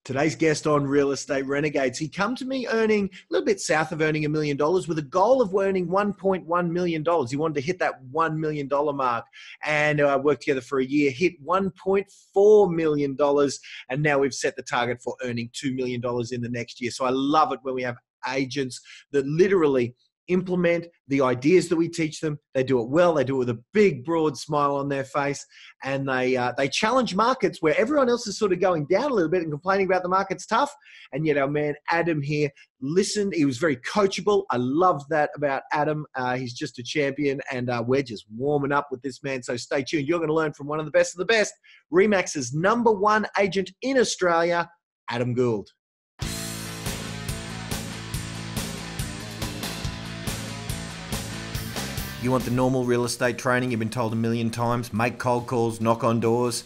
Today's guest on Real Estate Renegades, he come to me earning a little bit south of earning $1 million with a goal of earning $1.1 million. He wanted to hit that $1 million mark, and worked together for a year, hit $1.4 million, and now we've set the target for earning $2 million in the next year. So I love it when we have agents that literally implement the ideas that we teach them. They do it well. They do it with a big, broad smile on their face, and they challenge markets where everyone else is sort of going down a little bit and complaining about the market's tough. And yet our man Adam here listened. He was very coachable. I love that about Adam. He's just a champion, and we're just warming up with this man. So stay tuned. You're going to learn from one of the best, REMAX's #1 agent in Australia, Adam Gould. You want the normal real estate training you've been told a million times? Make cold calls, knock on doors.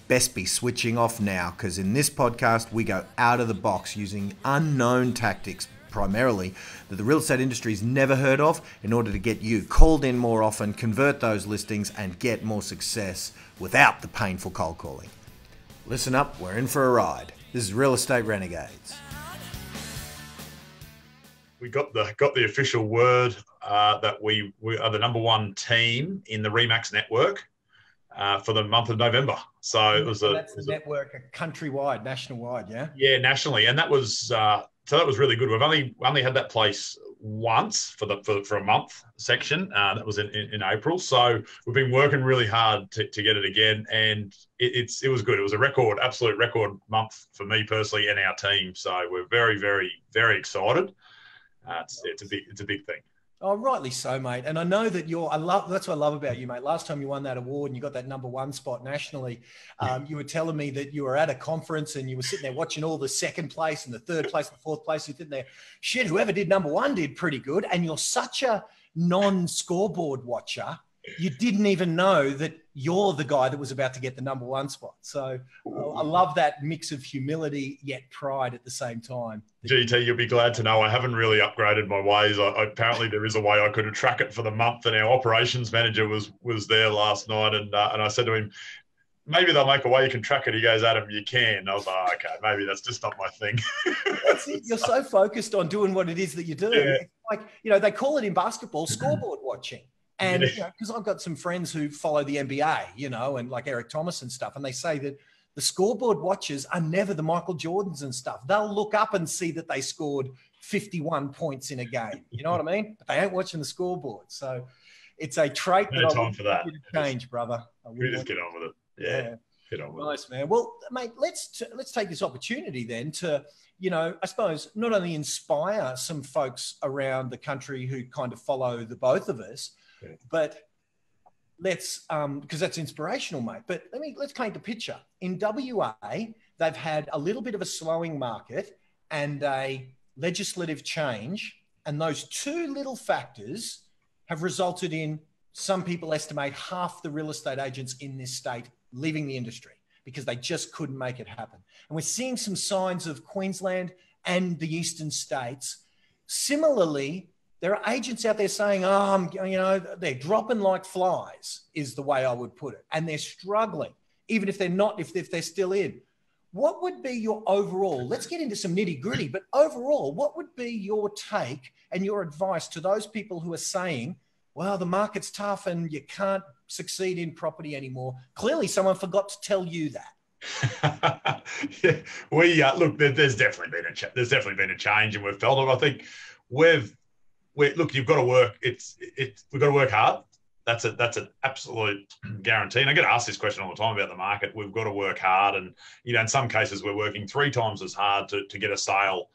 Best be switching off now, because in this podcast, we go out of the box using unknown tactics, primarily, that the real estate industry's never heard of, in order to get you called in more often, convert those listings, and get more success without the painful cold calling. Listen up, we're in for a ride. This is Real Estate Renegades. We got the official word that we are the #1 team in the REMAX network for the month of November. So it was that's the network, countrywide, nationwide, yeah. Yeah, nationally, and that was that was really good. We've only had that place once for a month section. That was in April. So we've been working really hard to get it again, and it was good. It was a absolute record month for me personally and our team. So we're very, very, very excited. It's a big thing. Oh, rightly so, mate. And I know that that's what I love about you, mate. Last time you won that award and you got that #1 spot nationally, you were telling me that you were at a conference and you were sitting there watching all the second place and the third place and the fourth place. You're sitting there, shit, whoever did #1 did pretty good. And you're such a non-scoreboard watcher, you didn't even know that you're the guy that was about to get the #1 spot. So I love that mix of humility yet pride at the same time. GT, you'll be glad to know I haven't really upgraded my ways. Apparently there is a way I could track it for the month, and our operations manager was there last night, and I said to him, maybe they'll make a way you can track it. He goes, Adam, you can. I was like, okay, maybe that's just not my thing. That's it. You're so focused on doing what it is that you do. Yeah. It's like, they call it in basketball scoreboard watching. And because I've got some friends who follow the NBA, and like Eric Thomas and stuff, and they say that the scoreboard watchers are never the Michael Jordans and stuff. They'll look up and see that they scored 51 points in a game. You know what I mean? But they ain't watching the scoreboard. So it's a trait that I want you to change, brother. We just get on with it. Yeah. Get on with it. Nice, man. Well, mate, let's take this opportunity then to, I suppose not only inspire some folks around the country who kind of follow the both of us, but let's, because that's inspirational, mate. But let's paint the picture. In WA, they've had a little bit of a slowing market and a legislative change, and those two little factors have resulted in, some people estimate, half the real estate agents in this state leaving the industry because they just couldn't make it happen. And we're seeing some signs of Queensland and the eastern states. Similarly, there are agents out there saying, they're dropping like flies, is the way I would put it. And they're struggling, even if they're not, if they're still in. What would be your overall, let's get into some nitty gritty, but overall, what would be your take and your advice to those people who are saying, well, the market's tough and you can't succeed in property anymore? Clearly someone forgot to tell you that. Yeah, look, there's definitely been a change, and we've felt it. I think look, you've got to work. We've got to work hard. That's an absolute guarantee. And I get asked this question all the time about the market. We've got to work hard, and in some cases we're working 3 times as hard to get a sale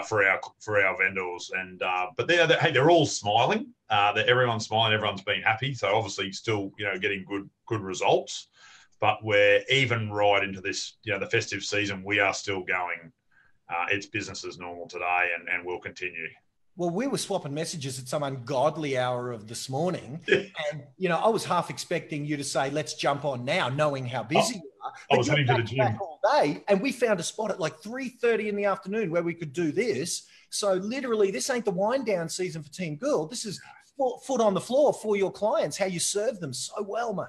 for our vendors. And but they're all smiling. Everyone's smiling. Everyone's been happy. So obviously still getting good results. But we're even right into this the festive season. We are still going. It's business as normal today, and we'll continue. Well, we were swapping messages at some ungodly hour of this morning. And, I was half expecting you to say, let's jump on now, knowing how busy you are. But I was heading to the gym all day, and we found a spot at like 3:30 in the afternoon where we could do this. So literally, this ain't the wind down season for Team Gould. This is foot on the floor for your clients, how you serve them so well, mate.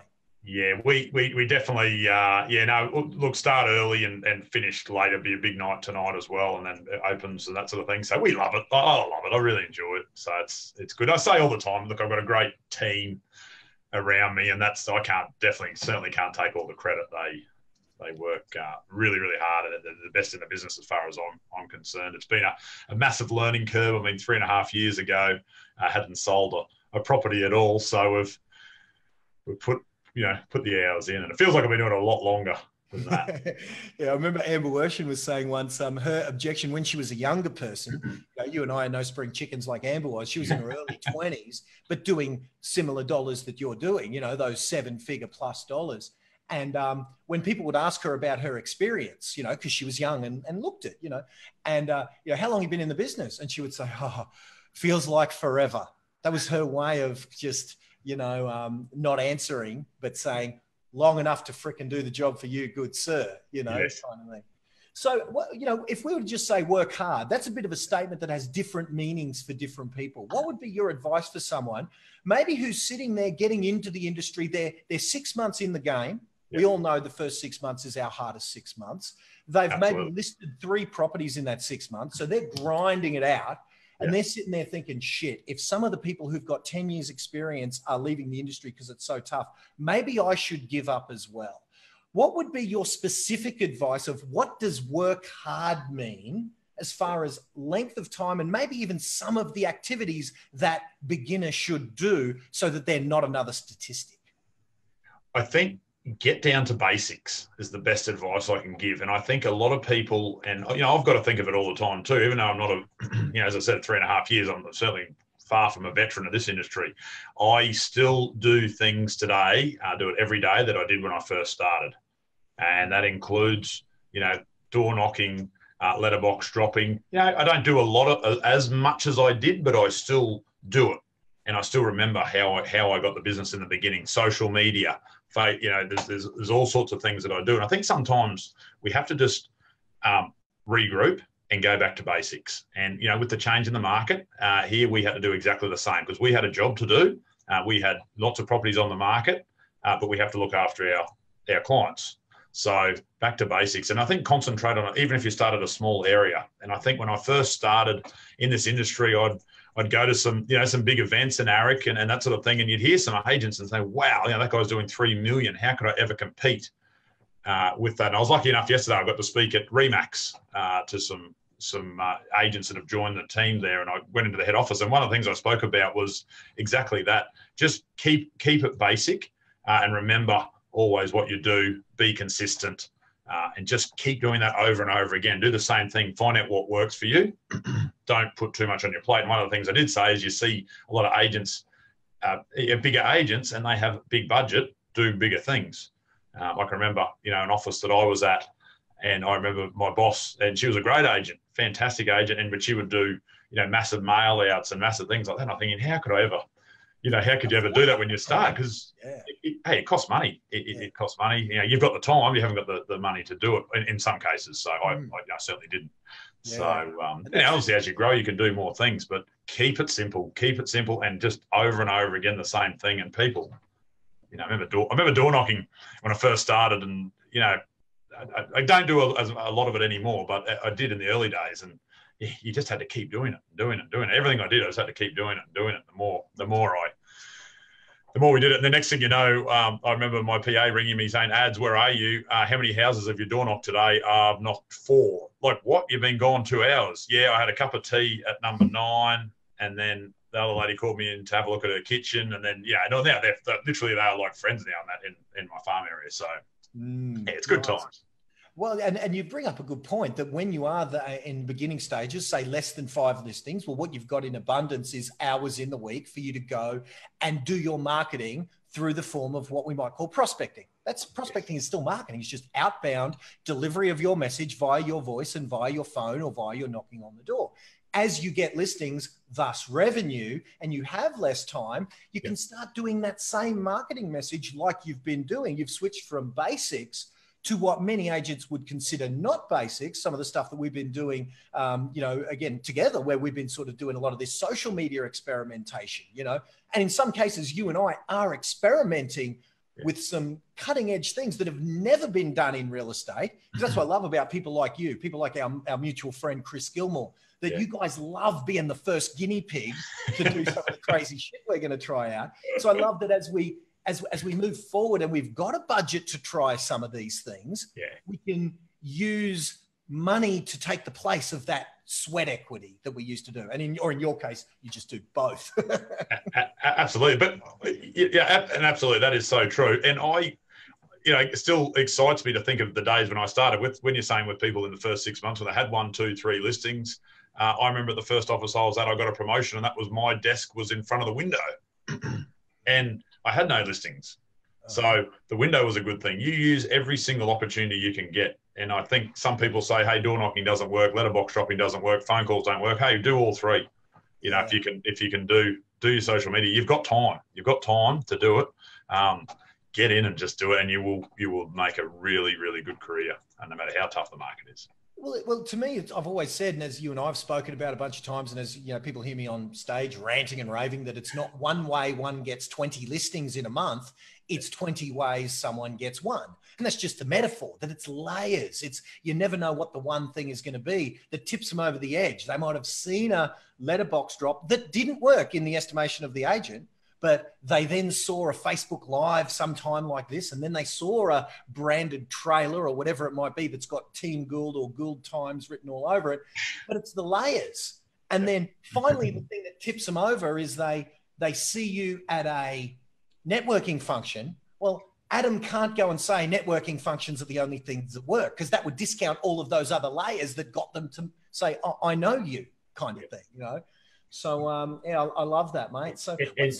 Yeah, we definitely, yeah, no, look, start early and finish late. It'll be a big night tonight as well, and then it opens and that sort of thing. So we love it. I love it. I really enjoy it. So it's good. I say all the time, look, I've got a great team around me, and that's, I certainly can't take all the credit. They work really, really hard, and they're the best in the business as far as I'm concerned. It's been a massive learning curve. I mean, 3.5 years ago, I hadn't sold a property at all, so we've put the hours in, and it feels like I've been doing it a lot longer than that. Yeah, I remember Amber Worshin was saying once, her objection when she was a younger person, you and I are no spring chickens like Amber was. She was in her early 20s, but doing similar dollars that you're doing, those 7-figure plus dollars. And when people would ask her about her experience, because she was young and looked it, and how long have you been in the business? And she would say, oh, feels like forever. That was her way of just not answering, but saying long enough to frickin' do the job for you, good sir, Yes. kind of thing. So, if we were to just say work hard, that's a bit of a statement that has different meanings for different people. What would be your advice for someone maybe who's sitting there getting into the industry? They're 6 months in the game. Yep. We all know the first 6 months is our hardest 6 months. They've Absolutely. Maybe listed 3 properties in that 6 months. So they're grinding it out. And they're sitting there thinking, shit, if some of the people who've got 10 years experience are leaving the industry because it's so tough, maybe I should give up as well. What would be your specific advice of what does work hard mean as far as length of time and maybe even some of the activities that beginners should do so that they're not another statistic? I think get down to basics is the best advice I can give. And I think a lot of people, and, I've got to think of it all the time too, even though I'm not as I said, 3.5 years, I'm certainly far from a veteran of this industry. I still do things today, do it every day that I did when I first started. And that includes, door knocking, letterbox dropping. I don't do a lot of as much as I did, but I still do it. And I still remember how I got the business in the beginning. Social media, there's all sorts of things that I do. And I think sometimes we have to just regroup and go back to basics. And, with the change in the market, here we had to do exactly the same because we had a job to do. We had lots of properties on the market, but we have to look after our clients. So back to basics. And I think concentrate on it, even if you start at a small area. And I think when I first started in this industry, I'd go to some big events in ARIC and that sort of thing. And you'd hear some agents and say, wow, that guy's doing 3 million. How could I ever compete with that? And I was lucky enough yesterday, I got to speak at REMAX to some agents that have joined the team there. And I went into the head office. And one of the things I spoke about was exactly that. Just keep it basic and remember always what you do, be consistent, and just keep doing that over and over again. Do the same thing. Find out what works for you. Don't put too much on your plate. And one of the things I did say is you see a lot of agents, bigger agents, and they have big budget, do bigger things. I can remember, an office that I was at, and I remember my boss, and she was a great agent, fantastic agent, but she would do, massive mail outs and massive things like that. And I'm thinking, how could I ever, how could you ever do that when you start? Because, it costs money. It costs money. You've got the time. You haven't got the money to do it in some cases. So I certainly didn't. Yeah. So, obviously, as you grow, you can do more things, but keep it simple, and just over and over again, the same thing. And people, I remember door knocking when I first started, and, I don't do a lot of it anymore, but I did in the early days. And you just had to keep doing it. Everything I did, I just had to keep doing it. The more we did it. And the next thing you know, I remember my PA ringing me saying, Ads, where are you? How many houses have you door knocked today? I've knocked 4. Like, what? You've been gone 2 hours? Yeah, I had a cup of tea at number 9. And then the other lady called me in to have a look at her kitchen. And then, now they're literally, they are like friends now in my farm area. So, it's good times. Well, and you bring up a good point that when you are in beginning stages, say less than 5 listings, well, what you've got in abundance is hours in the week for you to go and do your marketing through the form of what we might call prospecting. Prospecting is still marketing. It's just outbound delivery of your message via your voice and via your phone or via your knocking on the door. As you get listings, thus revenue, and you have less time, you can start doing that same marketing message like you've been doing. You've switched from basics to what many agents would consider not basics, some of the stuff that we've been doing, again, together, where we've been sort of doing a lot of this social media experimentation, and in some cases, you and I are experimenting with some cutting edge things that have never been done in real estate. Because that's what I love about people like you, people like our mutual friend, Chris Gilmore, that you guys love being the first guinea pig to do some of the crazy shit we're going to try out. So I love that as we move forward and we've got a budget to try some of these things, we can use money to take the place of that sweat equity that we used to do. And in your case, you just do both. Absolutely. But yeah, and absolutely, that is so true. And it still excites me to think of the days when I started with, when you're saying with people in the first 6 months when they had 1, 2, 3 listings. I remember the first office I was at, I got a promotion, and that was my desk was in front of the window and I had no listings. So the window was a good thing. You use every single opportunity you can get. And I think some people say, hey, door knocking doesn't work, letterbox dropping doesn't work, phone calls don't work. Hey, do all three. If you can do your social media, you've got time. You've got time to do it. Get in and just do it, and you will make a really, really good career, no matter how tough the market is. Well, to me, I've always said, and as you and I have spoken about a bunch of times, and as people hear me on stage ranting and raving, that it's not one way one gets 20 listings in a month. It's 20 ways someone gets one. And that's just a metaphor, that it's layers. You never know what the one thing is going to be that tips them over the edge. They might have seen a letterbox drop that didn't work in the estimation of the agent, but they then saw a Facebook Live sometime like this, and then they saw a branded trailer or whatever it might be that's got Team Gould or Gould Times written all over it. But it's the layers. And then finally, the thing that tips them over is they see you at a networking function. Well, Adam can't go and say networking functions are the only things that work, because that would discount all of those other layers that got them to say, oh, I know you, kind of thing, So I love that, mate. So and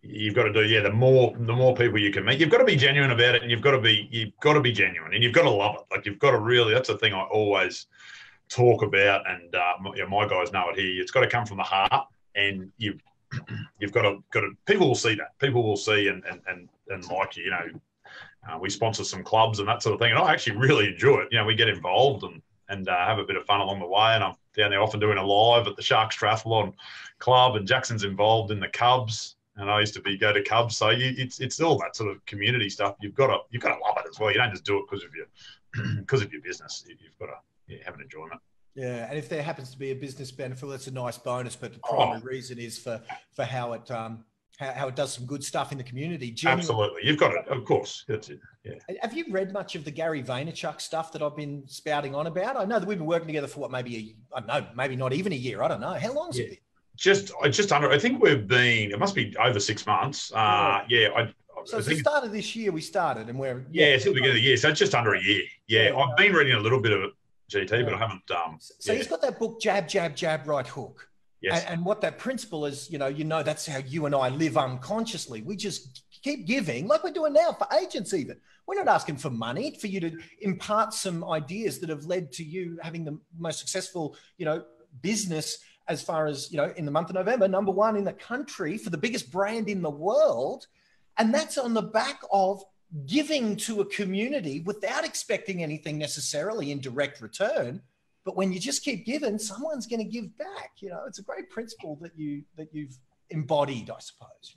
you've got to do the more people you can meet, you've got to be genuine about it, and you've got to be genuine, and you've got to love it. Like, you've got to really, that's the thing I always talk about, and my guys know it here. It's got to come from the heart, and you've got to people will see that. People will see and like you. We sponsor some clubs and that sort of thing, and I actually really enjoy it. We get involved and have a bit of fun along the way, and I'm down there often doing a live at the Sharks Triathlon Club, and Jackson's involved in the Cubs, and I used to go to Cubs. So it's all that sort of community stuff. You've got to love it as well. You don't just do it because of your business. You've got to have an enjoyment. Yeah, and if there happens to be a business benefit, that's a nice bonus. But the primary reason is for how it does some good stuff in the community. Genuine. Absolutely, you've got it. Of course, that's it. Yeah. Have you read much of the Gary Vaynerchuk stuff that I've been spouting on about? I know that we've been working together for maybe not even a year. I don't know. How long's it been? Just under. I think we've been. It must be over 6 months. So it's the start of this year we started, and we're it's at the beginning of the year. So it's just under a year. Yeah, I've been reading a little bit of it, GT, but I haven't. So he's got that book, Jab, Jab, Jab, Right Hook. Yes. And what that principle is, that's how you and I live unconsciously. We just keep giving, like we're doing now for agents even. We're not asking for money, for you to impart some ideas that have led to you having the most successful, business as far as, in the month of November, #1 in the country for the biggest brand in the world. And that's on the back of giving to a community without expecting anything necessarily in direct return. But when you just keep giving, someone's going to give back. It's a great principle that you've embodied, I suppose.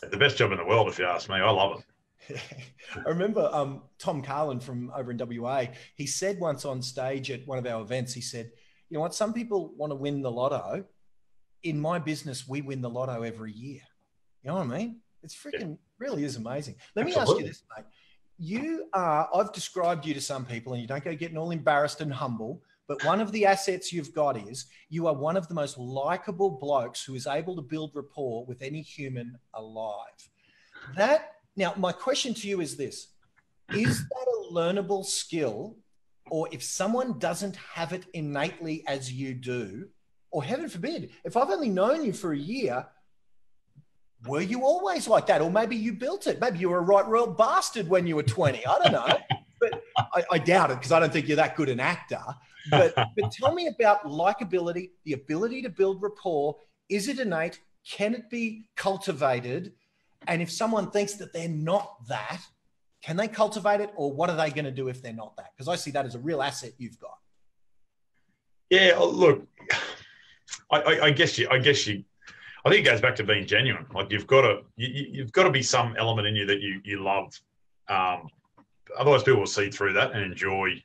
The best job in the world, if you ask me. I love it. I remember Tom Carlin from over in WA. He said once on stage at one of our events, he said, "You know what? Some people want to win the lotto. In my business, we win the lotto every year." You know what I mean? It's freaking really is amazing. Let me ask you this, mate. I've described you to some people, and you don't go getting all embarrassed and humble, but one of the assets you've got is you are one of the most likable blokes who is able to build rapport with any human alive. Now, my question to you is this: is that a learnable skill, or if someone doesn't have it innately as you do, or heaven forbid, if I've only known you for a year, were you always like that? Or maybe you built it. Maybe you were a right royal bastard when you were 20. I don't know. But I doubt it, because I don't think you're that good an actor. But tell me about likability, the ability to build rapport. Is it innate? Can it be cultivated? And if someone thinks that they're not that, can they cultivate it? Or what are they going to do if they're not that? Because I see that as a real asset you've got. Yeah, look, I guess you. I think it goes back to being genuine. Like you've got to be some element in you that you love. Otherwise, people will see through that and enjoy.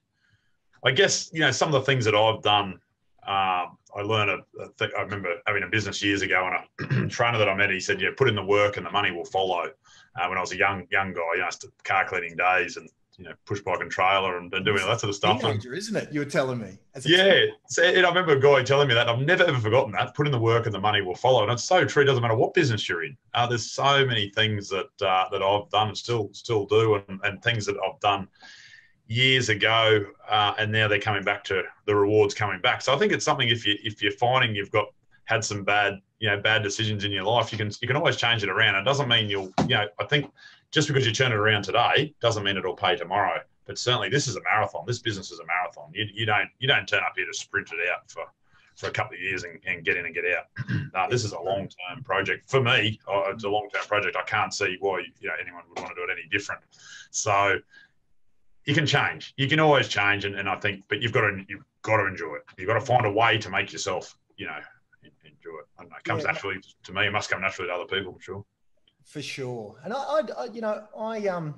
I guess some of the things that I've done. I learned. I remember having a business years ago, and a trainer that I met, he said, "Yeah, put in the work and the money will follow." When I was a young guy, car cleaning days and push bike and trailer and doing all that sort of stuff. Teenager, isn't it? You were telling me. And I remember a guy telling me that. I've never ever forgotten that. Put in the work and the money will follow, and it's so true. It doesn't matter what business you're in. There's so many things that I've done and still do, and things that I've done years ago, and now they're coming back to the rewards coming back. So I think it's something if you're finding you've had some bad decisions in your life, you can always change it around. It doesn't mean I think just because you turn it around today doesn't mean it'll pay tomorrow. But certainly this is a marathon. This business is a marathon. You don't turn up here to sprint it out for a couple of years and get in and get out. This is a long-term project. For me, it's a long-term project. I can't see why anyone would want to do it any different. So you can change. You can always change, and I think, but you've got to enjoy it. You've got to find a way to make yourself, enjoy it. I don't know, it comes naturally to me. It must come naturally to other people, I'm sure. For sure. And I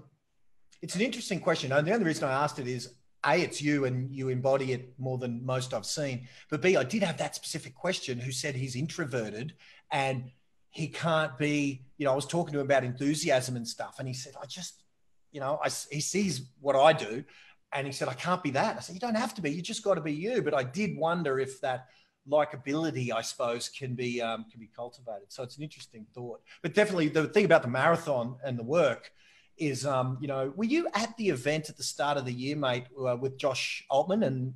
it's an interesting question. And the only reason I asked it is A, it's you and you embody it more than most I've seen. But B, I did have that specific question who said he's introverted and he can't be, I was talking to him about enthusiasm and stuff. And he said, he sees what I do. And he said, I can't be that. I said, you don't have to be, you just got to be you. But I did wonder if that likability, I suppose, can be cultivated. So it's an interesting thought. But definitely the thing about the marathon and the work is, were you at the event at the start of the year, mate, with Josh Altman and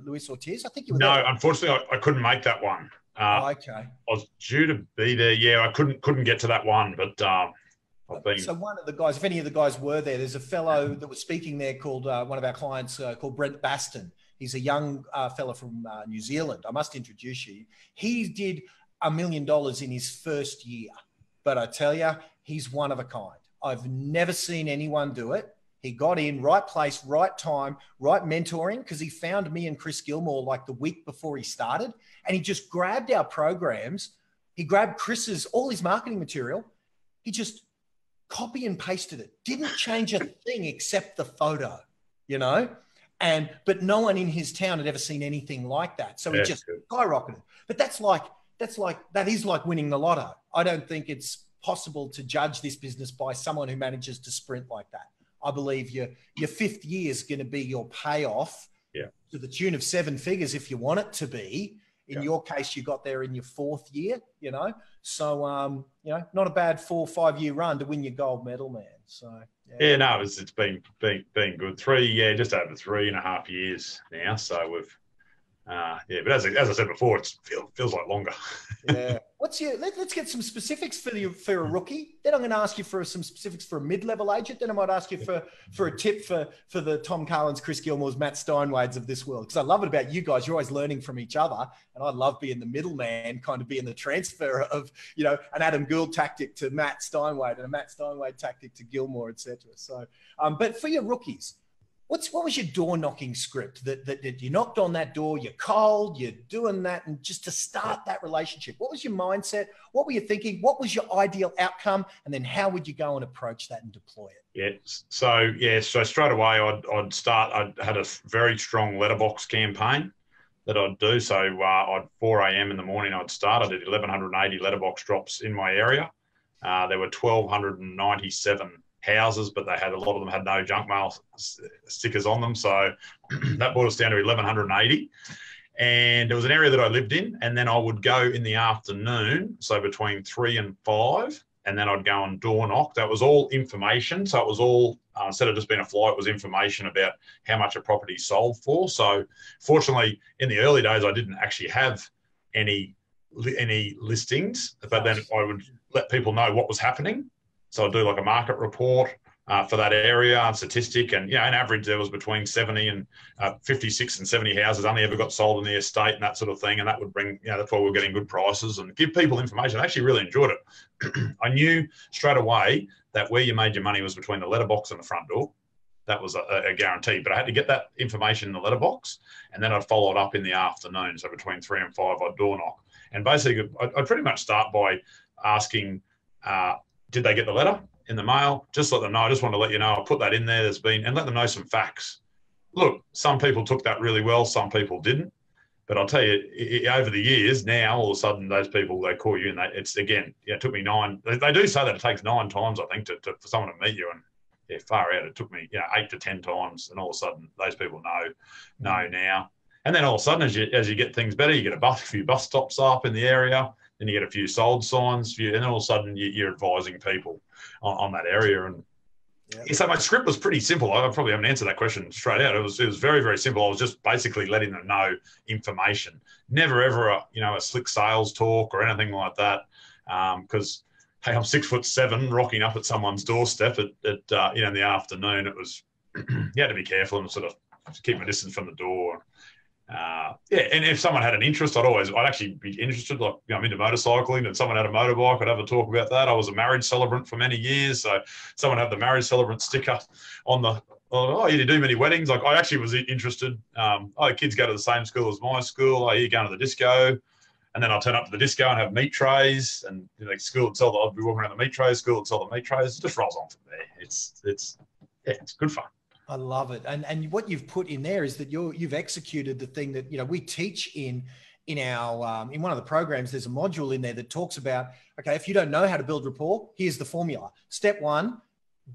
Luis Ortiz? I think you were there. No, unfortunately, I couldn't make that one. Okay. I was due to be there. Yeah, I couldn't get to that one, but So one of the guys, if any of the guys were there, there's a fellow that was speaking there called one of our clients called Brent Baston. He's a young fella from New Zealand. I must introduce you. He did $1 million in his first year, but I tell you, he's one of a kind. I've never seen anyone do it. He got in, right place, right time, right mentoring, because he found me and Chris Gilmore like the week before he started, and he just grabbed our programs. He grabbed all his marketing material. He just copy and pasted it. Didn't change a thing except the photo, but no one in his town had ever seen anything like that. So he just skyrocketed. But that is like winning the lotto. I don't think it's possible to judge this business by someone who manages to sprint like that. I believe your fifth year is going to be your payoff to the tune of 7 figures if you want it to be. In your case, you got there in your 4th year, So, not a bad 4 or 5 year run to win your gold medal, man. So, no, it's been good. Just over 3.5 years now. So we've, but as I said before, it feels like longer. Yeah. Let's get some specifics for a rookie. Then I'm going to ask you for some specifics for a mid-level agent. Then I might ask you for a tip for the Tom Carlins, Chris Gilmore's, Matt Steinwades of this world. Because I love it about you guys. You're always learning from each other. And I love being the middleman, kind of being the transfer of, an Adam Gould tactic to Matt Steinwade and a Matt Steinwade tactic to Gilmore, etc. So, but for your rookies, what was your door knocking script that you knocked on that door, you're cold, you're doing that, and just to start that relationship? What was your mindset? What were you thinking? What was your ideal outcome? And then how would you go and approach that and deploy it? So straight away I'd start. I had a very strong letterbox campaign that I'd do. So I'd 4 a.m. in the morning I'd start. I did 1,180 letterbox drops in my area. There were 1,297 houses, but a lot of them had no junk mail stickers on them. So that brought us down to 1,180. And it was an area that I lived in. And then I would go in the afternoon, so between 3 and 5, and then I'd go and door knock. That was all information. So it was all, instead of just being a fly, it was information about how much a property sold for. So fortunately, in the early days, I didn't actually have any listings, but then I would let people know what was happening. So I'd do like a market report for that area and statistic. And, on average, there was between 70 and 56 and 70 houses only ever got sold in the estate and that sort of thing. And that would bring, that's why we're getting good prices and give people information. I actually really enjoyed it. I knew straight away that where you made your money was between the letterbox and the front door. That was a guarantee. But I had to get that information in the letterbox, and then I'd follow it up in the afternoon. So between 3 and 5, I'd door knock. And basically, I'd pretty much start by asking, did they get the letter in the mail? Just let them know. I just want to let you know, I'll put that in there. And let them know some facts. Look, some people took that really well. Some people didn't. But I'll tell you, over the years, now all of a sudden those people, they call you, and it's again, it took me 9. They do say that it takes 9 times, I think, for someone to meet you, and far out. It took me 8 to 10 times, and all of a sudden those people know now. And then all of a sudden, as you get things better, you get a few bus stops up in the area, then you get a few sold signs, and then all of a sudden you're advising people on that area. And so my script was pretty simple. I probably haven't answered that question straight out. It was very, very simple. I was just basically letting them know information. Never ever a slick sales talk or anything like that. Because hey, I'm 6'7", rocking up at someone's doorstep at in the afternoon. It was you had to be careful and sort of keep my distance from the door. And if someone had an interest, I'd actually be interested. Like, I'm into motorcycling, and someone had a motorbike, I'd have a talk about that. I was a marriage celebrant for many years, so someone had the marriage celebrant sticker on the. Oh, you do many weddings? Like, I actually was interested. Kids go to the same school as my school. You're going to the disco, and then I'll turn up to the disco and have meat trays, and school would sell. I'd be walking around the meat trays. School would sell the meat trays. It just rolls on from there. It's good fun. I love it. And what you've put in there is that you've executed the thing that, we teach in our, in one of the programs. There's a module in there that talks about, okay, if you don't know how to build rapport, here's the formula. Step 1,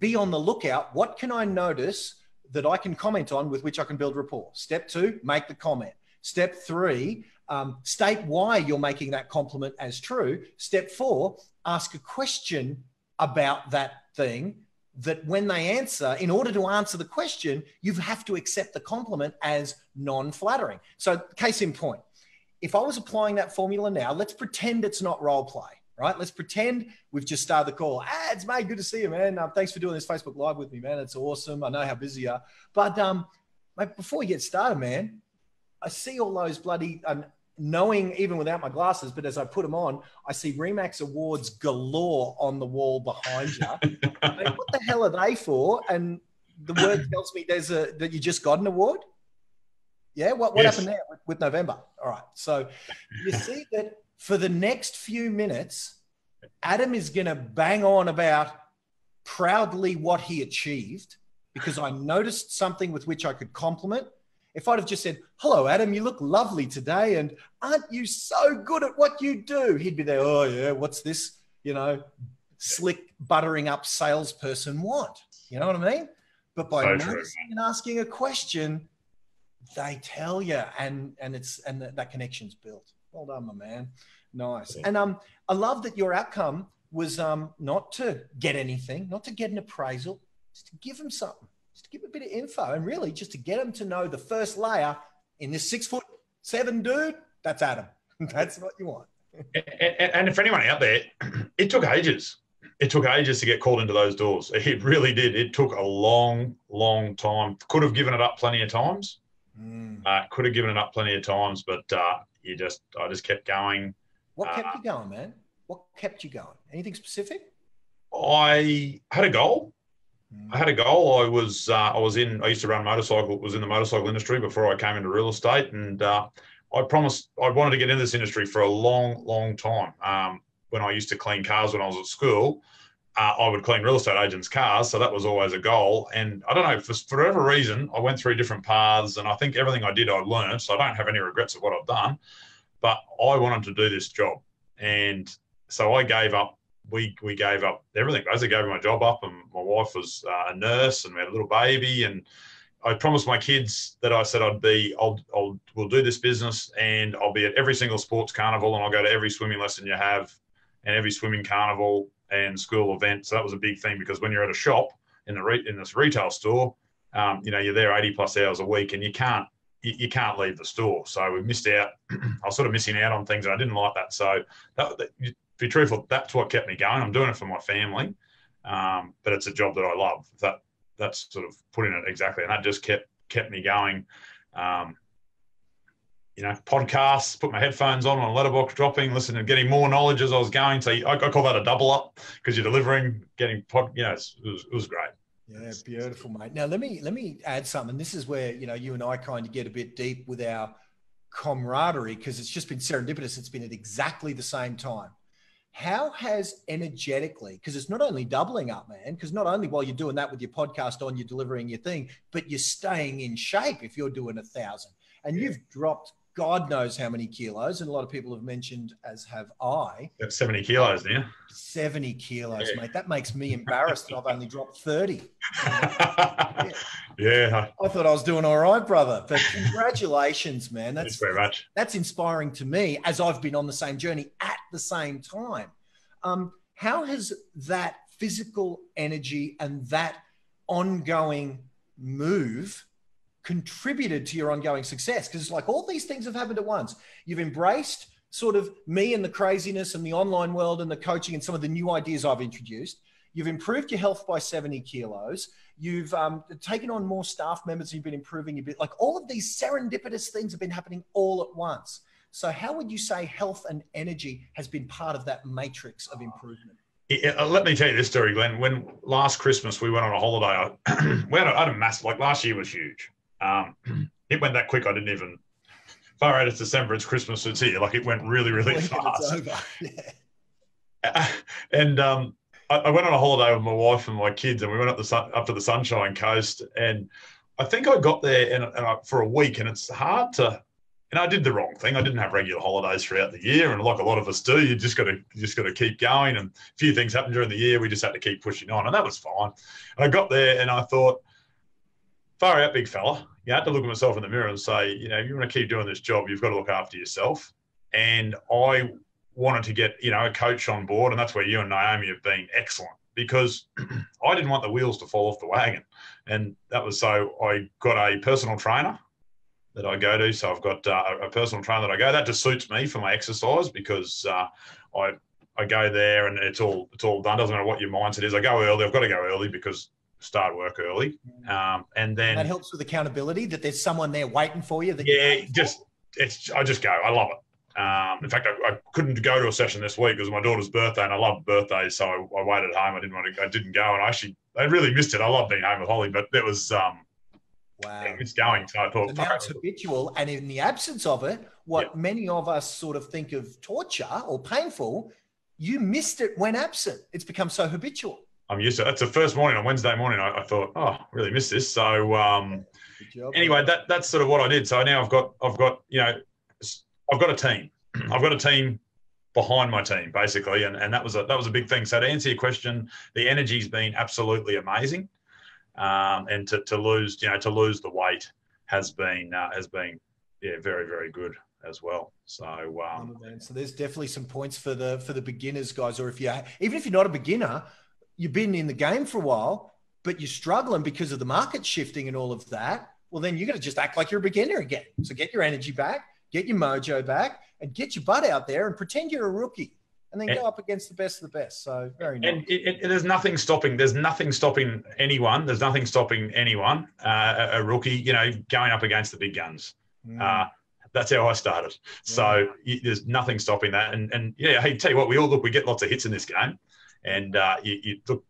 be on the lookout. What can I notice that I can comment on with which I can build rapport? Step 2, make the comment. Step 3, state why you're making that compliment as true. Step 4, ask a question about that thing, that when they answer, in order to answer the question, you have to accept the compliment as non-flattering. So case in point, if I was applying that formula now, let's pretend it's not role play, right? Let's pretend we've just started the call. It's mate, good to see you, man. Thanks for doing this Facebook Live with me, man. It's awesome. I know how busy you are. But mate, before we get started, man, I see all those bloody... knowing even without my glasses, but as I put them on, I see REMAX awards galore on the wall behind you. Mate, what the hell are they for? And the word tells me that you just got an award. Yeah, what happened there with November? All right, so you see that for the next few minutes, Adam is going to bang on about proudly what he achieved, because I noticed something with which I could compliment. If I'd have just said, hello, Adam, you look lovely today, and aren't you so good at what you do? He'd be there, oh, yeah, what's this, slick buttering up salesperson want? You know what I mean? But by noticing and asking a question, they tell you, and that connection's built. Well done, my man. Nice. And I love that your outcome was not to get anything, not to get an appraisal, just to give them something. Just to give a bit of info, and really just to get them to know the first layer in this 6'7" dude. That's Adam. That's what you want. And for anyone out there, it took ages. It took ages to get called into those doors. It really did. It took a long, long time. Could have given it up plenty of times. Could have given it up plenty of times, but I just kept going. What kept you going, man? What kept you going? Anything specific? I had a goal. I used to run was in the motorcycle industry before I came into real estate. And I promised I wanted to get into this industry for a long, long time. When I used to clean cars when I was at school, I would clean real estate agents' cars. So that was always a goal. And I don't know, for whatever reason, I went through different paths, and I think everything I did, I learned. So I don't have any regrets of what I've done, but I wanted to do this job. And so I gave up. We gave up everything. Basically gave my job up, and my wife was a nurse, and we had a little baby. And I promised my kids that I said we'll do this business, and I'll be at every single sports carnival, and I'll go to every swimming lesson you have, and every swimming carnival and school event. So that was a big thing, because when you're at a shop in this retail store, you're there 80 plus hours a week, and you can't leave the store. So we missed out. I was sort of missing out on things, and I didn't like that. So to be truthful, that's what kept me going. I'm doing it for my family, but it's a job that I love. That's sort of putting it exactly, and that just kept me going. Podcasts, put my headphones on a letterbox dropping, listening, getting more knowledge as I was going. So I call that a double up, because you're delivering, getting it was great. Yeah, beautiful, mate. Now let me add something. This is where you and I kind of get a bit deep with our camaraderie, because it's just been serendipitous. It's been at exactly the same time. How has energetically, because it's not only doubling up, man, because not only while you're doing that with your podcast on, you're delivering your thing, but you're staying in shape if you're doing 1,000. And you've dropped God knows how many kilos. And a lot of people have mentioned, as have I. That's 70 kilos now. 70 kilos, mate. That makes me embarrassed that I've only dropped 30. Yeah. I thought I was doing all right, brother. But congratulations, man. Thanks very much. That's inspiring to me, as I've been on the same journey at the same time. How has that physical energy and that ongoing move contributed to your ongoing success? Because it's like all these things have happened at once. You've embraced sort of me and the craziness and the online world and the coaching and some of the new ideas I've introduced. You've improved your health by 70 kilos. You've taken on more staff members. You've been improving a bit. Like all of these serendipitous things have been happening all at once. So how would you say health and energy has been part of that matrix of improvement? Let me tell you this story, Glenn. When last Christmas we went on a holiday, I had a massive, like last year was huge. It went that quick. I didn't even, far out, it's December, it's Christmas, it's here. Like it went really, really fast. It's over. Yeah. And I went on a holiday with my wife and my kids, and we went up to the Sunshine Coast. And I think I got there for a week, and it's hard to, and I did the wrong thing. I didn't have regular holidays throughout the year, and like a lot of us do, you just got to keep going. And a few things happened during the year. We just had to keep pushing on, and that was fine. And I got there, and I thought, far out, big fella. You had to look at myself in the mirror and say, you want to keep doing this job, you've got to look after yourself. And I wanted to get, a coach on board, and that's where you and Naomi have been excellent, because I didn't want the wheels to fall off the wagon. And that was so I got a personal trainer that I go to. So I've got a personal trainer that I go. That just suits me for my exercise, because I go there and it's all done. Doesn't matter what your mindset is. I go early. I've got to go early because start work early. And then that helps with accountability, that there's someone there waiting for you. I just go. I love it. In fact, I couldn't go to a session this week. It was my daughter's birthday, and I love birthdays, so I waited at home. I didn't go, and I really missed it. I love being home with Holly, but it was wow. It's going. So I thought, so now it's habitual, and in the absence of it, many of us sort of think of torture or painful, you missed it when absent. It's become so habitual. I'm used to it. That's the first morning on Wednesday morning. I thought, really missed this. So anyway, that's sort of what I did. So now I've got a team. I've got a team behind my team, basically, and that was a big thing. So to answer your question, the energy's been absolutely amazing, and to lose the weight has been very, very good as well. So so there's definitely some points for the beginners, guys, or even if you're not a beginner, you've been in the game for a while, but you're struggling because of the market shifting and all of that. Well, then you got to just act like you're a beginner again. So get your energy back, get your mojo back, and get your butt out there and pretend you're a rookie, and then go up against the best of the best. So very nice. And there's nothing stopping anyone. There's nothing stopping anyone, a rookie, going up against the big guns. That's how I started. So there's nothing stopping that. And hey, tell you what, we get lots of hits in this game. And you look,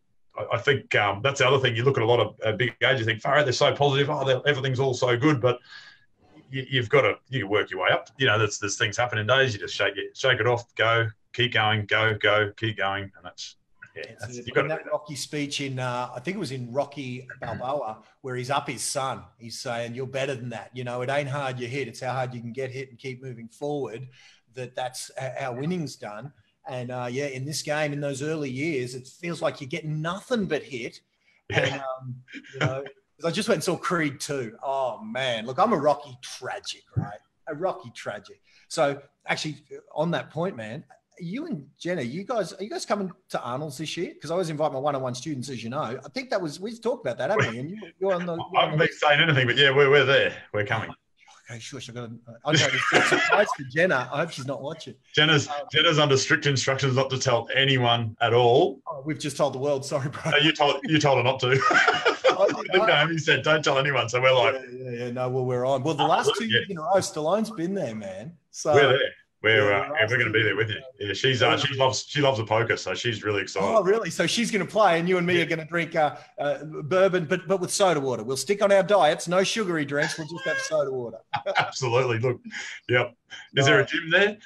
I think that's the other thing. You look at a lot of big guys, you think, far out, they're so positive. Everything's all so good, but you can work your way up. There's things happen in days. You just shake it off, go, keep going, go, keep going, and that's you've got that Rocky speech in I think it was in Rocky Balboa, where he's up his son. He's saying, "You're better than that. It ain't hard you hit. It's how hard you can get hit and keep moving forward. That's how winning's done." And in this game, in those early years, it feels like you're getting nothing but hit. And I just went and saw Creed 2. Oh man, look, I'm a Rocky tragic, right? A Rocky tragic. So actually, on that point, man, you and Jenna, are you guys coming to Arnold's this year? Because I always invite my one-on-one students, as you know. I think we've talked about that, haven't we? And you're on the. I haven't been saying anything, but we're there. We're coming. Okay, sure. I got a surprise for Jenna. I hope she's not watching. Jenna's under strict instructions not to tell anyone at all. Oh, we've just told the world. Sorry, bro. No, you told her not to. He said, don't tell anyone. So we're like, No, well, we're on. Well, the last 2 years in a row, Stallone's been there, man. So we're there. We're going to be there with you. Yeah, she loves the poker, so she's really excited. Oh, really? So she's going to play, and you and me are going to drink bourbon, but with soda water. We'll stick on our diets, no sugary drinks. We'll just have soda water. Absolutely. Look, yep. Is there a gym there?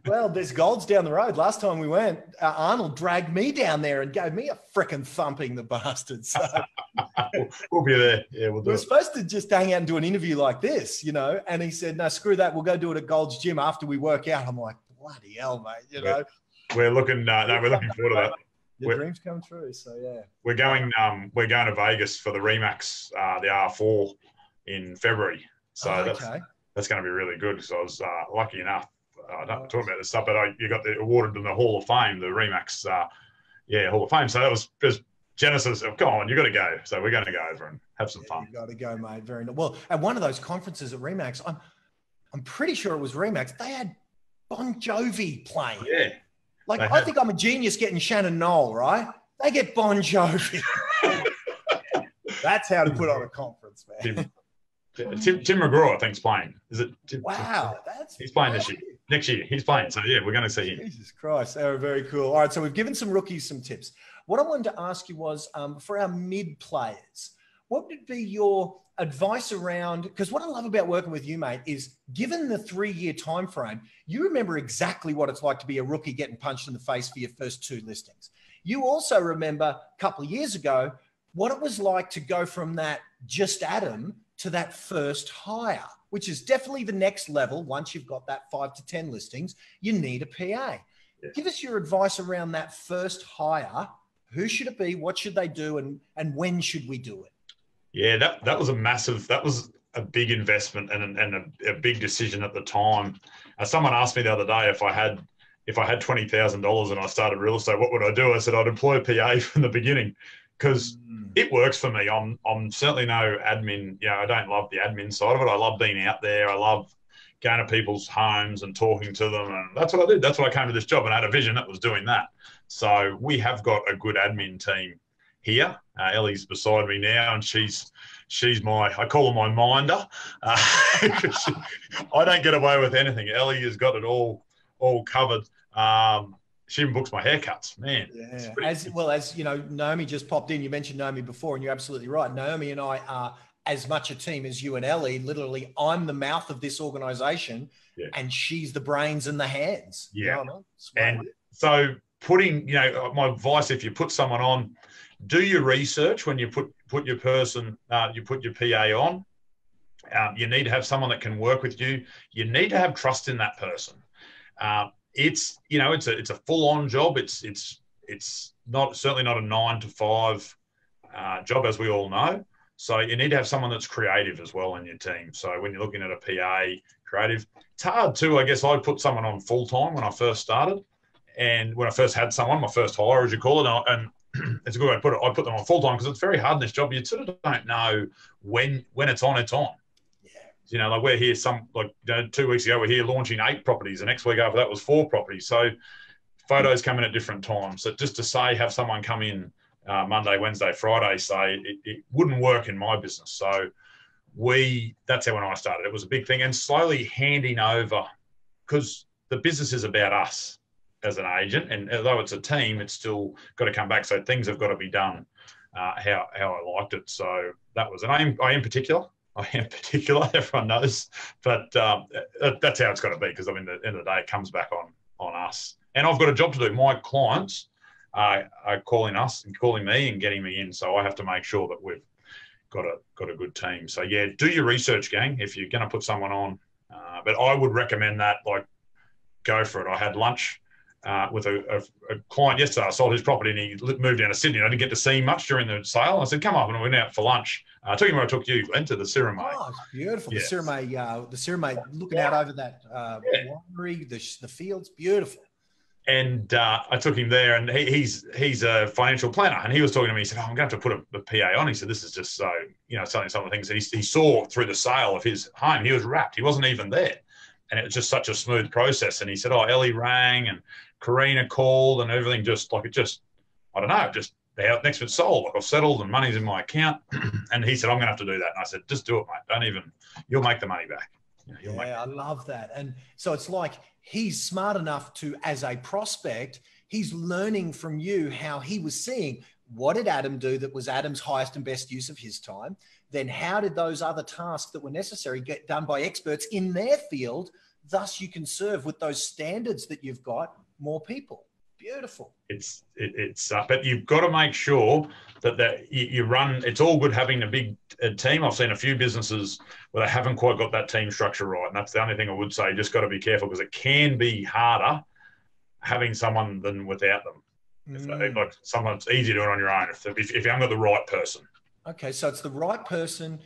Well, there's Gold's down the road. Last time we went, Arnold dragged me down there and gave me a frickin' thumping, the bastard. So we'll be there. Yeah, we'll do it. We're supposed to just hang out and do an interview like this, and he said, no, screw that. We'll go do it at Gold's gym after we work out. I'm like, bloody hell, mate. We're looking we're looking forward to that. Your dreams come true. So yeah. We're going to Vegas for the REMAX, the R4 in February. So that's going to be really good. So I was lucky enough. I don't talk about this stuff, but you got awarded in the Hall of Fame, the REMAX, Hall of Fame. So that was just genesis of, come on, you got to go. So we're going to go over and have some fun. You got to go, mate. Very nice. Well, at one of those conferences at REMAX, I'm pretty sure it was REMAX. They had Bon Jovi playing. Yeah. I think I'm a genius getting Shannon Knoll, right? They get Bon Jovi. That's how to put on a conference, man. Tim McGraw, I think, is playing. Is it? Wow, he's playing this year. Next year, he's playing. So yeah, we're going to see him. Jesus Christ, they were very cool. All right, so we've given some rookies some tips. What I wanted to ask you was, for our mid players, what would be your advice around? Because what I love about working with you, mate, is given the 3-year time frame, you remember exactly what it's like to be a rookie getting punched in the face for your first 2 listings. You also remember a couple of years ago what it was like to go from that just Adam to that first hire, which is definitely the next level. Once you've got that 5 to 10 listings, you need a PA. Yeah. Give us your advice around that first hire. Who should it be? What should they do? And when should we do it? Yeah, that was a big investment and a big decision at the time. Someone asked me the other day if I had $20,000 and I started real estate, what would I do? I said I'd employ a PA from the beginning because it works for me. I'm certainly no admin. I don't love the admin side of it. I love being out there. I love going to people's homes and talking to them, and that's what I did. That's why I came to this job and I had a vision that was doing that. So we have got a good admin team here. Ellie's beside me now, and she's I call her my minder. I don't get away with anything. Ellie has got it all covered. She even books my haircuts, man. Yeah. As you know, Naomi just popped in. You mentioned Naomi before, and you're absolutely right. Naomi and I are as much a team as you and Ellie. Literally, I'm the mouth of this organization, and she's the brains and the hands. Yeah. And so putting, my advice, if you put someone on, do your research when you put your person, you put your PA on. You need to have someone that can work with you. You need to have trust in that person. It's a full-on job. It's certainly not a 9 to 5 job, as we all know. So you need to have someone that's creative as well in your team. So when you're looking at a PA, creative, it's hard too. I guess I put someone on full-time when I first started. And when I first had someone, my first hire, as you call it, and it's a good way to put it, I put them on full-time because it's very hard in this job. You sort of don't know when it's on, it's on. Yeah. Like we're here 2 weeks ago, we're here launching 8 properties. The next week after that was 4 properties. So photos come in at different times. So just to say, have someone come in Monday, Wednesday, Friday, say it wouldn't work in my business. So that's how when I started, it was a big thing, and slowly handing over, because the business is about us as an agent, and although it's a team, it's still got to come back. So things have got to be done how I liked it. So that was, and I am particular. Everyone knows, but that's how it's got to be, because I mean, at the end of the day, it comes back on us. And I've got a job to do. My clients are calling us and calling me and getting me in, so I have to make sure that we've got a good team. So yeah, do your research, gang, if you're going to put someone on. But I would recommend that, go for it. I had lunch with a client yesterday. I sold his property and he moved down to Sydney. I didn't get to see him much during the sale. I said, come up, and I went out for lunch. I took him where I took you, Glenn, to the Sirima. Oh, it's beautiful. Yes. The Sirima looking out over that winery, the fields, beautiful. And I took him there, and he's a financial planner, and he was talking to me. He said, I'm going to have to put a PA on. He said, this is just so, selling some of the things that he saw through the sale of his home. He was wrapped. He wasn't even there. And it was just such a smooth process. And he said, Ellie rang and Karina called and everything I don't know, the next bit's sold. I've settled and money's in my account. And he said, I'm going to have to do that. And I said, just do it, mate. You'll make the money back. Yeah, I love that. And so it's like he's smart enough to, as a prospect, he's learning from you how he was seeing what did Adam do that was Adam's highest and best use of his time. Then how did those other tasks that were necessary get done by experts in their field? Thus, you can serve with those standards that you've got more people. Beautiful. It's but you've got to make sure that you run. It's all good having a big team. I've seen a few businesses where they haven't quite got that team structure right, and that's the only thing I would say. You just got to be careful because it can be harder having someone than without them. Like sometimes it's easier to do it on your own if you haven't got the right person. Okay, so it's the right person.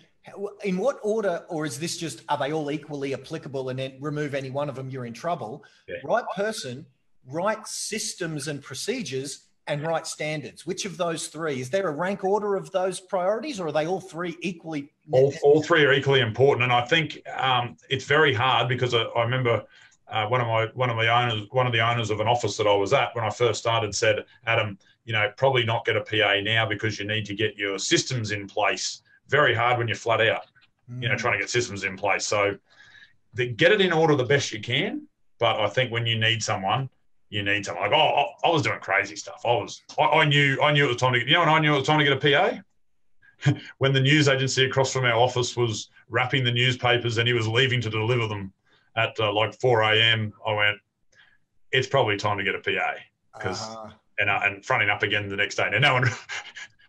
In what order, or is this just, are they all equally applicable and then remove any one of them, you're in trouble? Yeah. Right person, right systems and procedures, and right standards. Which of those three? Is there a rank order of those priorities, or are they all three equally? All three are equally important. And I think it's very hard because I remember one of the owners of an office that I was at when I first started said, Adam, probably not get a PA now because you need to get your systems in place. Very hard when you're flat out, trying to get systems in place. So get it in order the best you can. But I think when you need someone, like, I was doing crazy stuff. I knew it was time to get, when I knew it was time to get a PA? When the news agency across from our office was wrapping the newspapers and he was leaving to deliver them at like 4 a.m., I went, it's probably time to get a PA because and fronting up again the next day. Now, no one,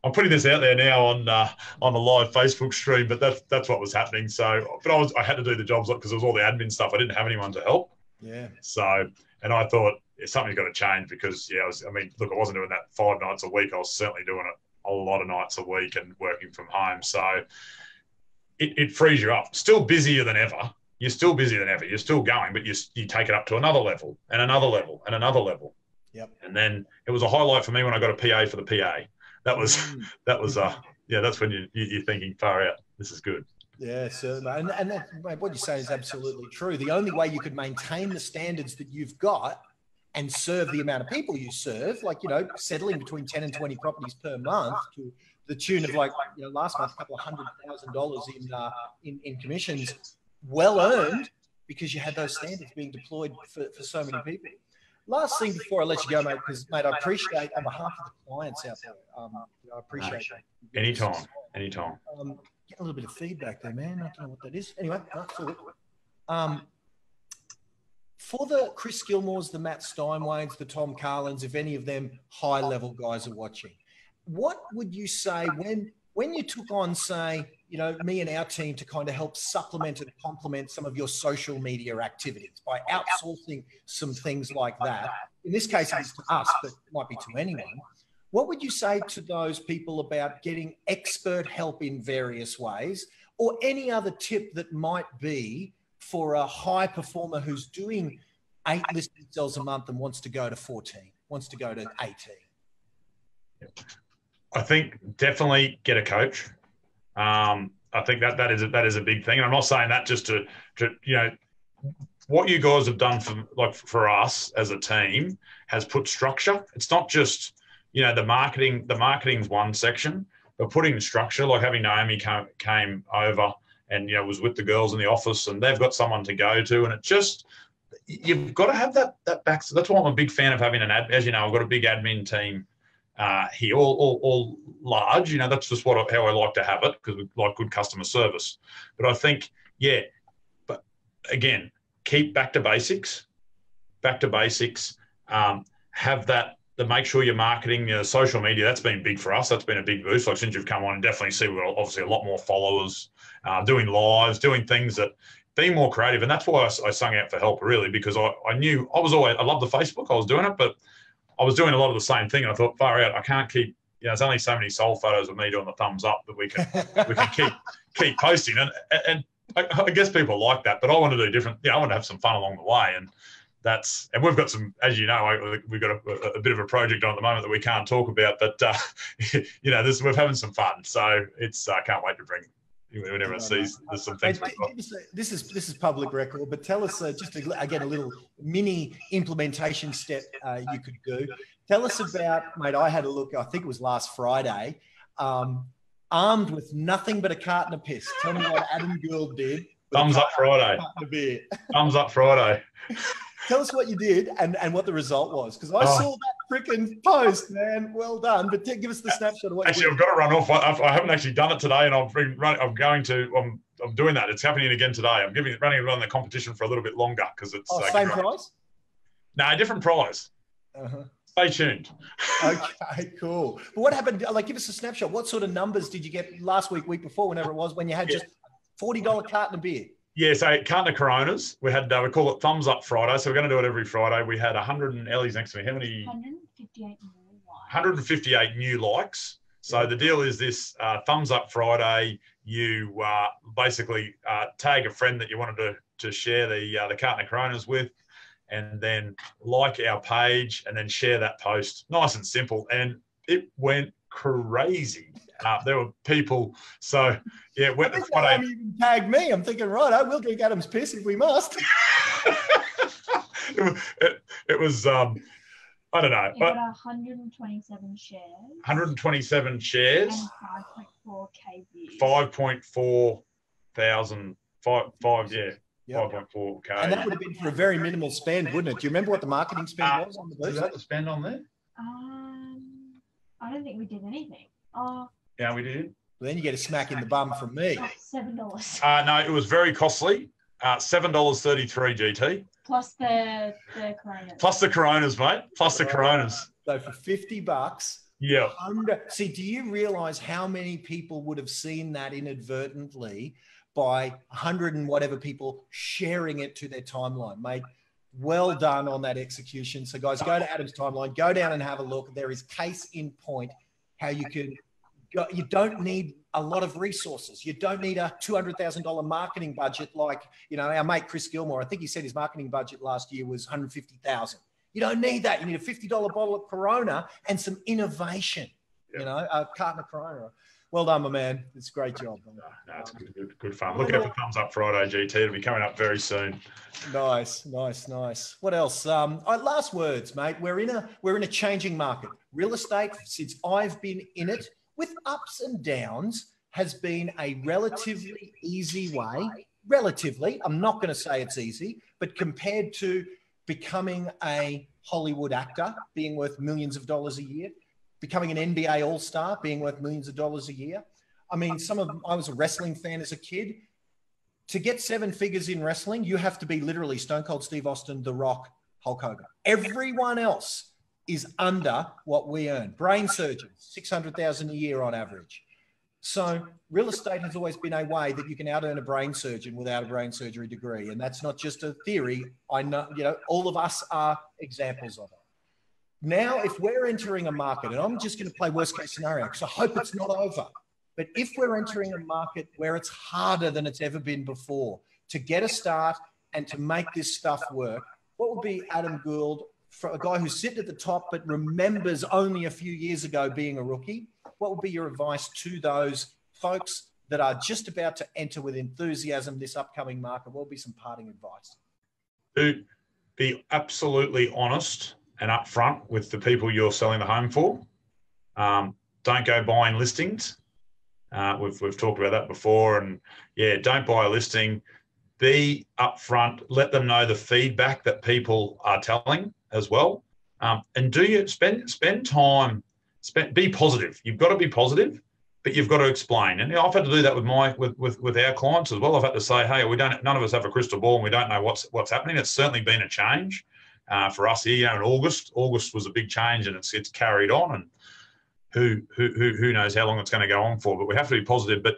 I'm putting this out there now on the live Facebook stream, but that's what was happening. So, but I had to do the jobs because it was all the admin stuff. I didn't have anyone to help. Yeah. So, and I thought something's got to change because I wasn't doing that 5 nights a week. I was certainly doing it a lot of nights a week and working from home. So it frees you up. Still busier than ever. You're still busier than ever. You're still going, but you take it up to another level and another level and another level. Yep. And then it was a highlight for me when I got a PA for the PA. That's when you're thinking far out. This is good. Yeah, certainly. And that, mate, what you say is absolutely true. The only way you could maintain the standards that you've got and serve the amount of people you serve, like, settling between 10 and 20 properties per month to the tune of last month, a couple of $100,000 in commissions, well earned because you had those standards being deployed for so many people. Last thing before I let you go, mate, because, mate, I appreciate on behalf of the clients out there, I appreciate that. Anytime. Get a little bit of feedback there, man. I don't know what that is. Anyway, for the Chris Gilmores, the Matt Steinways, the Tom Carlins, if any of them high-level guys are watching, what would you say when you took on, say, me and our team to kind of help supplement and complement some of your social media activities by outsourcing some things like that? In this case, it's to us, but it might be to anyone. What would you say to those people about getting expert help in various ways, or any other tip that might be for a high performer who's doing 8 listed sales a month and wants to go to 14, wants to go to 18? I think definitely get a coach. I think that is a big thing. And I'm not saying that just to what you guys have done for us as a team has put structure. It's not just, the marketing's one section, but putting structure, like having Naomi came over and, was with the girls in the office and they've got someone to go to. And it just, you've got to have that back. So that's why I'm a big fan of having as you know, I've got a big admin team here, all large. That's just how I like to have it because we like good customer service. But I think, but again, keep back to basics. Have that. Make sure you're marketing social media. That's been big for us. That's been a big boost. Like since you've come on, definitely see we've got obviously a lot more followers, doing lives, doing things that being more creative. And that's why I sung out for help really, because I knew I loved the Facebook. I was doing it, but I was doing a lot of the same thing. And I thought, far out, I can't keep, there's only so many soul photos of me doing the thumbs up that we can keep posting. And I guess people like that, but I want to do different. I want to have some fun along the way. And we've got some, as you know, we've got a bit of a project on at the moment that we can't talk about, but we're having some fun. So it's, I can't wait to bring, when everyone sees there's some things. This is public record, but tell us just again a little mini implementation step you could do. Tell us about, mate. I had a look. I think it was last Friday. Armed with nothing but a carton of piss. Tell me what Adam Gould did Thumbs up Friday. A beer. Thumbs up Friday. Tell us what you did and what the result was, because I saw that freaking post, man. Well done. But give us the snapshot of what actually, you did. I've got to run off. I haven't actually done it today, and I'm doing that. It's happening again today. I'm running around the competition for a little bit longer because it's same prize? No, different prize. Stay tuned. Okay, cool. But what happened? Like, give us a snapshot. What sort of numbers did you get last week before, whenever it was, when you had just $40 carton of beer? Yeah, so carton of Coronas. We call it Thumbs Up Friday. So we're going to do it every Friday. We had 100, and Ellie's next to me. How many? 158 new likes. So the deal is this: Thumbs Up Friday. You basically tag a friend that you wanted to share the carton of Coronas with, and then like our page, and then share that post. Nice and simple, and it went crazy. There were people. So yeah, Friday. Even tagged me. I'm thinking, right, I will drink Adam's piss if we must. it was. I don't know. You got 127 shares. 127 shares. And 5.4K views. 5.4 thousand. 5.4K. And that would have been for a very minimal spend, wouldn't it? Do you remember what the marketing spend was on the booth? Was that the spend on there? I don't think we did anything. Yeah, we did. Well, then you get a smack in the bum from me. $7. No, it was very costly. $7.33 GT. Plus the Coronas. Plus the Coronas, mate. Plus the Coronas. So for $50. Yeah. See, do you realize how many people would have seen that inadvertently by 100 and whatever people sharing it to their timeline, mate? Well done on that execution. So guys, go to Adam's timeline, go down and have a look. There is case in point how you can go. You don't need a lot of resources. You don't need a $200,000 marketing budget like, our mate Chris Gilmore. I think he said his marketing budget last year was $150,000. You don't need that. You need a $50 bottle of Corona and some innovation. Yep. A carton of Corona. Well done, my man. It's a great job. No, it's good fun. Look out for Thumbs Up Friday, GT. It'll be coming up very soon. Nice. What else? Last words, mate. We're in a changing market. Real estate, since I've been in it, with ups and downs, has been a relatively easy way. Relatively, I'm not going to say it's easy, but compared to becoming a Hollywood actor, being worth millions of dollars a year, becoming an NBA All-Star, being worth millions of dollars a year. I mean, I was a wrestling fan as a kid. To get 7 figures in wrestling, you have to be literally Stone Cold Steve Austin, The Rock, Hulk Hogan. Everyone else is under what we earn. Brain surgeons, $600,000 a year on average. So real estate has always been a way that you can out-earn a brain surgeon without a brain surgery degree. And that's not just a theory. I know, all of us are examples of it. Now, if we're entering a market, and I'm just going to play worst case scenario because I hope it's not over, but if we're entering a market where it's harder than it's ever been before to get a start and to make this stuff work, what would be Adam Gould, for a guy who's sitting at the top but remembers only a few years ago being a rookie? What would be your advice to those folks that are just about to enter with enthusiasm this upcoming market? What would be some parting advice? Dude, be absolutely honest and upfront with the people you're selling the home for. Don't go buying listings. We've talked about that before. And yeah, don't buy a listing. Be upfront. Let them know the feedback that people are telling as well. And spend time. Be positive. You've got to be positive, but you've got to explain. And I've had to do that with our clients as well. I've had to say, hey, none of us have a crystal ball, and we don't know what's happening. It's certainly been a change for us here. In August was a big change, and it's carried on. And who knows how long it's going to go on for? But we have to be positive. But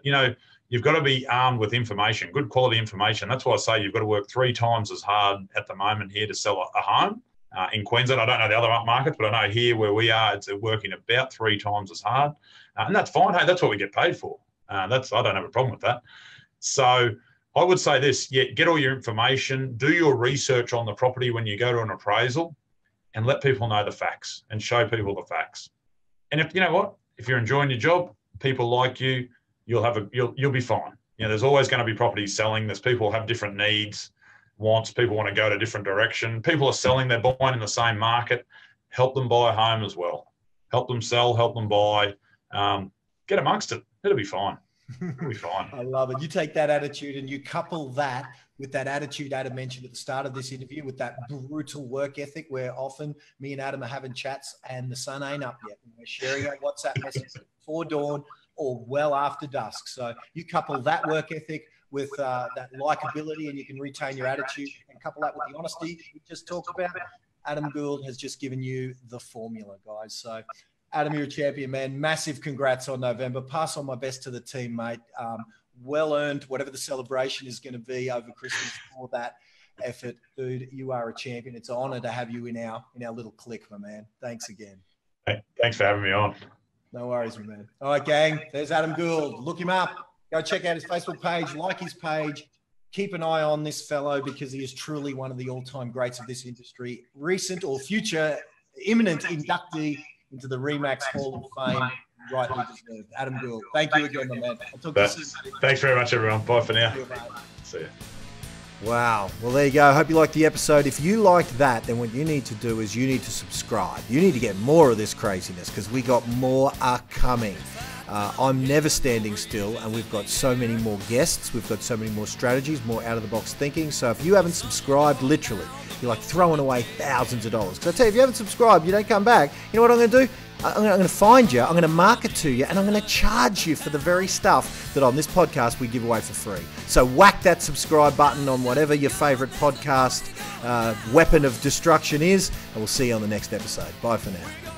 you've got to be armed with information, good quality information. That's why I say you've got to work 3 times as hard at the moment here to sell a home. In Queensland, I don't know the other markets, but I know here where we are, it's working about 3 times as hard. And that's fine. Hey, that's what we get paid for. I don't have a problem with that. So I would say this, get all your information, do your research on the property when you go to an appraisal, and let people know the facts and show people the facts. And if you're enjoying your job, people like you, you'll be fine. There's always going to be properties selling. There's people have different needs, wants. People want to go to a different direction. People are selling. They're buying in the same market. Help them buy a home as well. Help them sell. Help them buy. Get amongst it. It'll be fine. We'll be fine. I love it. You take that attitude and you couple that with that attitude Adam mentioned at the start of this interview, with that brutal work ethic, where often me and Adam are having chats and the sun ain't up yet. And we're sharing our WhatsApp messages before dawn or well after dusk. So you couple that work ethic with that likability, and you can retain your attitude, and couple that with the honesty we just talked about. Adam Gould has just given you the formula, guys. So Adam, you're a champion, man. Massive congrats on November. Pass on my best to the team, mate. Well earned, whatever the celebration is going to be over Christmas for that effort. Dude, you are a champion. It's an honor to have you in our little clique, my man. Thanks again. Hey, thanks for having me on. No worries, my man. All right, gang. There's Adam Gould. Look him up. Go check out his Facebook page, like his page. Keep an eye on this fellow because he is truly one of the all-time greats of this industry. Recent or future imminent inductee into the REMAX Hall of Fame. Rightly deserved. Adam Gould. Thank you again, my man. I'll talk to you soon. Thanks very much, everyone. Bye for now. See you. Wow. Well, there you go. Hope you liked the episode. If you liked that, then what you need to do is you need to subscribe. You need to get more of this craziness because we got more are coming. I'm never standing still, and we've got so many more guests. We've got so many more strategies, more out-of-the-box thinking. So if you haven't subscribed, literally, you're like throwing away thousands of dollars. Because I tell you, if you haven't subscribed, you don't come back. You know what I'm going to do? I'm going to find you, I'm going to market to you, and I'm going to charge you for the very stuff that on this podcast we give away for free. So whack that subscribe button on whatever your favorite podcast weapon of destruction is, and we'll see you on the next episode. Bye for now.